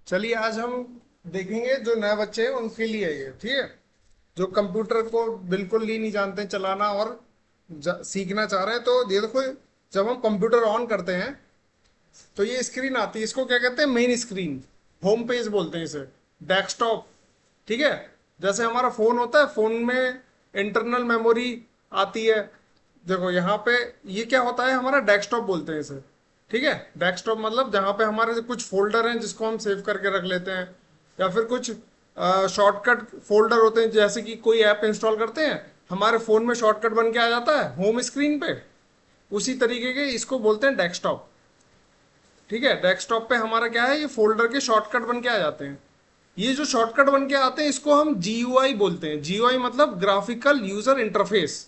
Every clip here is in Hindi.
चलिए आज हम देखेंगे जो नए बच्चे हैं उनके लिए है ये, ठीक है। जो कंप्यूटर को बिल्कुल ही नहीं जानते चलाना और सीखना चाह रहे हैं, तो ये देखो, जब हम कंप्यूटर ऑन करते हैं तो ये स्क्रीन आती है। इसको क्या कहते हैं? मेन स्क्रीन, होम पेज बोलते हैं इसे, डेस्कटॉप, ठीक है। जैसे हमारा फोन होता है, फोन में इंटरनल मेमोरी आती है। देखो यहाँ पे ये क्या होता है, हमारा डेस्कटॉप बोलते हैं इसे, ठीक है। डेस्कटॉप मतलब जहाँ पे हमारे कुछ फोल्डर हैं जिसको हम सेव करके रख लेते हैं, या फिर कुछ शॉर्टकट फोल्डर होते हैं। जैसे कि कोई ऐप इंस्टॉल करते हैं, हमारे फोन में शॉर्टकट बन के आ जाता है होम स्क्रीन पे, उसी तरीके के इसको बोलते हैं डेस्कटॉप, ठीक है। डेस्कटॉप पे हमारा क्या है, ये फोल्डर के शॉर्टकट बन के आ जाते हैं। ये जो शॉर्टकट बन के आते हैं इसको हम जीयूआई बोलते हैं। जीयूआई मतलब ग्राफिकल यूजर इंटरफेस।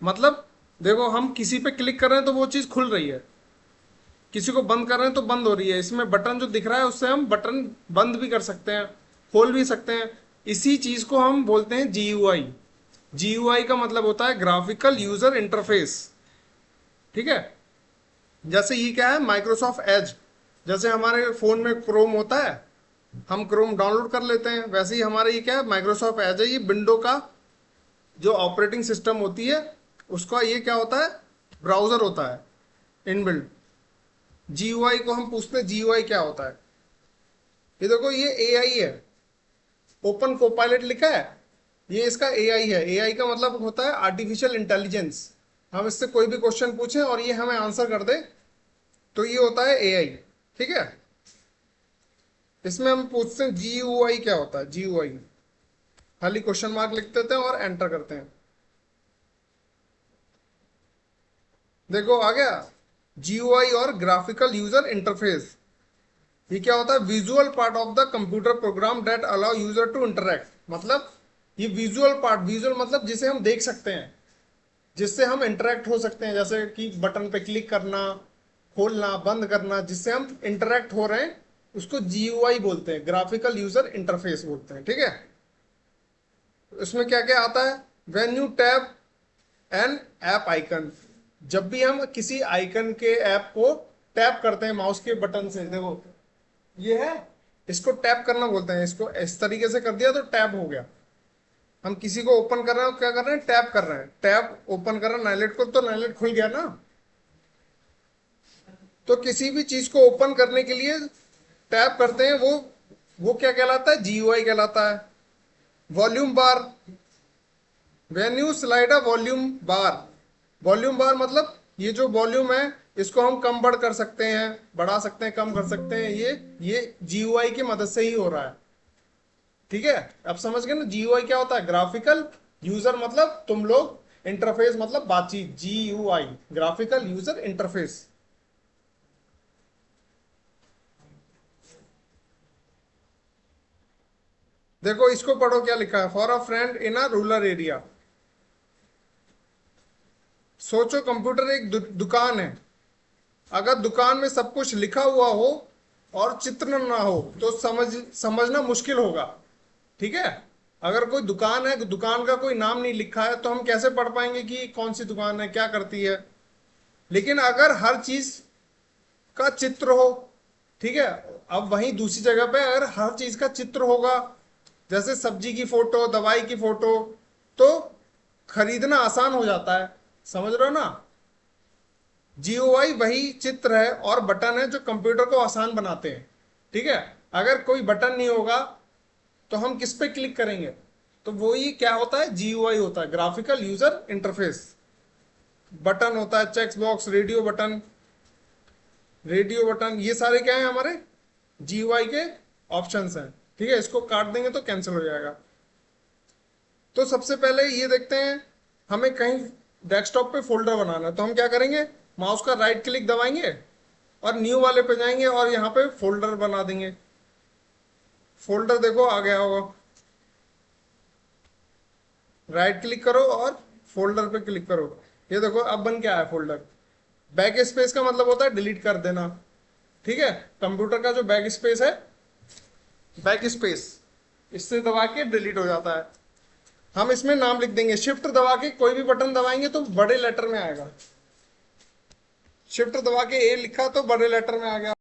मतलब देखो, हम किसी पे क्लिक कर रहे हैं तो वो चीज खुल रही है, किसी को बंद कर रहे हैं तो बंद हो रही है। इसमें बटन जो दिख रहा है उससे हम बटन बंद भी कर सकते हैं, खोल भी सकते हैं। इसी चीज को हम बोलते हैं जीयूआई। जीयूआई का मतलब होता है ग्राफिकल यूजर इंटरफेस, ठीक है। जैसे ये क्या है, माइक्रोसॉफ्ट एज। जैसे हमारे फोन में क्रोम होता है, हम क्रोम डाउनलोड कर लेते हैं, वैसे ही हमारा ये क्या है, माइक्रोसॉफ्ट एज है। ये विंडो का जो ऑपरेटिंग सिस्टम होती है उसका ये क्या होता है, ब्राउजर होता है इनबिल्ट। जीयूआई को हम पूछते हैं जीयूआई क्या होता है। ये देखो, ये एआई है, ओपन कोपायलट लिखा है, ये इसका एआई है। एआई का मतलब होता है आर्टिफिशियल इंटेलिजेंस। हम इससे कोई भी क्वेश्चन पूछें और ये हमें आंसर कर दे, तो ये होता है एआई, ठीक है। इसमें हम पूछते हैं जीयूआई क्या होता है। जीयूआई खाली क्वेश्चन मार्क लिख देते हैं और एंटर करते हैं। देखो आ गया जीयूआई और ग्राफिकल यूजर इंटरफेस। ये क्या होता है, visual part of the computer program that allow user to interact. मतलब ये विजुअल पार्ट, विजुअल मतलब जिसे हम देख सकते हैं, जिससे हम इंटरेक्ट हो सकते हैं। जैसे कि बटन पे क्लिक करना, खोलना, बंद करना, जिससे हम इंटरेक्ट हो रहे हैं, उसको जीयूआई बोलते हैं, ग्राफिकल यूजर इंटरफेस बोलते हैं, ठीक है। इसमें क्या क्या आता है, when you tap an app icon. जब भी हम किसी आइकन के ऐप को टैप करते हैं माउस के बटन से, देखो ये है, इसको टैप करना बोलते हैं। इसको इस तरीके से कर दिया तो टैप हो गया। हम किसी को ओपन कर रहे हैं, क्या कर रहे हैं, टैप कर रहे हैं। टैप ओपन कर रहे हैं नाइलेट को, तो नाइलेट खुल गया ना। तो किसी भी चीज को ओपन करने के लिए टैप करते हैं, वो क्या कहलाता है, जीयूआई कहलाता है। Volume bar, when you slide a volume bar. Volume bar मतलब ये जो वॉल्यूम है इसको हम कम बढ़ कर सकते हैं, बढ़ा सकते हैं, कम कर सकते हैं। ये जीयूआई की मदद से ही हो रहा है, ठीक है। अब समझ गए ना जीयूआई क्या होता है। ग्राफिकल यूजर मतलब तुम लोग, इंटरफेस मतलब बातचीत, जीयूआई ग्राफिकल यूजर इंटरफेस। देखो इसको पढ़ो, क्या लिखा है, for a friend in a rural area. सोचो कंप्यूटर एक दुकान है। अगर दुकान में सब कुछ लिखा हुआ हो और चित्र ना हो तो समझना मुश्किल होगा, ठीक है। अगर कोई दुकान है, दुकान का कोई नाम नहीं लिखा है, तो हम कैसे पढ़ पाएंगे कि कौन सी दुकान है, क्या करती है। लेकिन अगर हर चीज का चित्र हो, ठीक है। अब वहीं दूसरी जगह पे अगर हर चीज का चित्र होगा, जैसे सब्जी की फोटो, दवाई की फोटो, तो खरीदना आसान हो जाता है। समझ रहे हो ना। जीओआई वही चित्र है और बटन है जो कंप्यूटर को आसान बनाते हैं, ठीक है। अगर कोई बटन नहीं होगा तो हम किस पे क्लिक करेंगे, तो वो ही क्या होता है, जीयूआई होता है, ग्राफिकल यूजर इंटरफेस। बटन होता है, check box, radio button, radio button, ये सारे क्या है, हमारे जीयूआई के ऑप्शंस हैं, ठीक है। इसको काट देंगे तो कैंसिल हो जाएगा। तो सबसे पहले ये देखते हैं, हमें कहीं डेस्कटॉप पे फोल्डर बनाना है, तो हम क्या करेंगे, माउस का राइट क्लिक दबाएंगे और न्यू वाले पे जाएंगे और यहाँ पे फोल्डर बना देंगे। फोल्डर देखो आ गया होगा, राइट क्लिक करो और फोल्डर पे क्लिक करो। ये देखो अब बन क्या है, फोल्डर। बैक स्पेस का मतलब होता है डिलीट कर देना, ठीक है। कंप्यूटर का जो बैक स्पेस है, बैक स्पेस, इससे दबा के डिलीट हो जाता है। हम इसमें नाम लिख देंगे, शिफ्ट दबा के कोई भी बटन दबाएंगे तो बड़े लेटर में आएगा। शिफ्ट दबा के ए लिखा तो बड़े लेटर में आ गया।